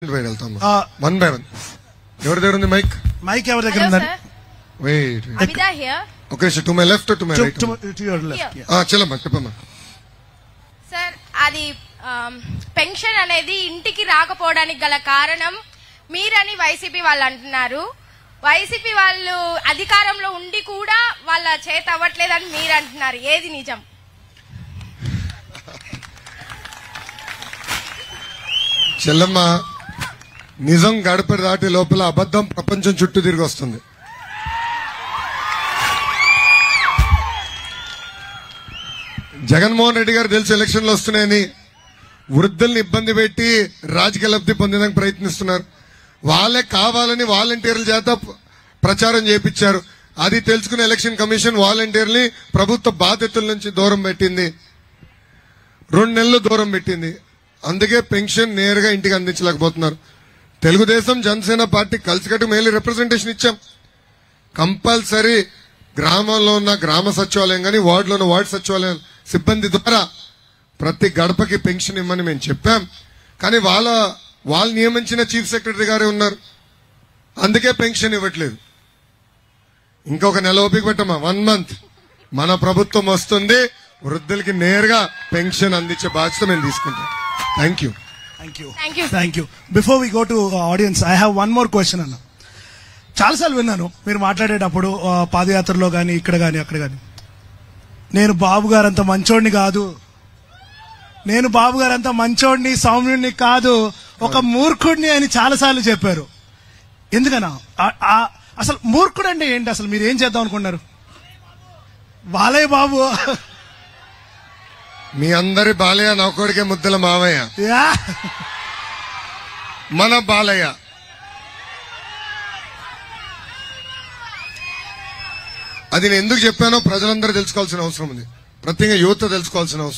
One by one. ఎవరి దగ్గర ఉంది మైక్? మైక్ ఎవరి దగ్గర ఉందండి? Wait okay sir. To my left to my right? To your left. చలమ్మా చెప్పమ్మా. సార్, అది పెన్షన్ అనేది ఇంటికి రాకపోవడానికి గల కారణం మీరని వైసీపీ వాళ్ళు అంటున్నారు. వైసీపీ వాళ్ళు అధికారంలో ఉండి కూడా వాళ్ళ చేత అవ్వట్లేదని మీరు అంటున్నారు. ఏది నిజం? చెల్లమ్మ, నిజం గడప దాటి లోపల అబద్ధం ప్రపంచం చుట్టూ తిరిగి వస్తుంది. జగన్మోహన్ రెడ్డి గారు తెలుసు ఎలక్షన్లు వస్తున్నాయని వృద్ధుల్ని ఇబ్బంది పెట్టి రాజకీయ లబ్ధి పొందేందుకు ప్రయత్నిస్తున్నారు. వాళ్ళే కావాలని వాలంటీర్ల చేత ప్రచారం చేయించారు. అది తెలుసుకున్న ఎలక్షన్ కమిషన్ వాలంటీర్ని ప్రభుత్వ బాధ్యతల నుంచి దూరం పెట్టింది. 2 నెలలు దూరం పెట్టింది. అందుకే పెన్షన్ నేరుగా ఇంటికి అందించలేకపోతున్నారు. తెలుగుదేశం జనసేన పార్టీ కలిసికట్టు మేలు రిప్రజెంటేషన్ ఇచ్చాం. కంపల్సరీ గ్రామంలో ఉన్న గ్రామ సచివాలయం కానీ వార్డులో ఉన్న వార్డు సచివాలయం సిబ్బంది ద్వారా ప్రతి గడపకి పెన్షన్ ఇమ్మని మేము చెప్పాం. కానీ వాళ్ళు నియమించిన చీఫ్ సెక్రటరీ గారే ఉన్నారు. అందుకే పెన్షన్ ఇవ్వట్లేదు. ఇంకొక నెల ఓపిక పెట్టమ్మా, 1 మంత్ మన ప్రభుత్వం వస్తుంది. వృద్ధులకి నేరుగా పెన్షన్ అందించే బాధ్యత మేము తీసుకుంటాం. Thank you. Thank you. Before we go to audience, I have one more question అన్న. చాలాసార్లు విన్నాను మీరు మాట్లాడేటప్పుడు, పాదయాత్రలో కానీ ఇక్కడ కానీ అక్కడ కానీ, నేను బాబు గారు అంత మంచోడిని కాదు, నేను బాబు గారు అంత మంచోడిని సౌమ్యుడిని కాదు, ఒక మూర్ఖుడిని అని చాలాసార్లు చెప్పారు. ఎందుకన్నా? అసలు మూర్ఖుడు అంటే ఏంటి? అసలు మీరు ఏం చేద్దాం అనుకున్నారు? బాలయ్య బాబు, మీ అందరి బాలయ్య నా కొడుకే ముద్దల మావయ్య, మన బాలయ్య. అది నేను ఎందుకు చెప్పానో ప్రజలందరూ తెలుసుకోవాల్సిన అవసరం ఉంది. ప్రత్యేకంగా యువత తెలుసుకోవాల్సిన అవసరం.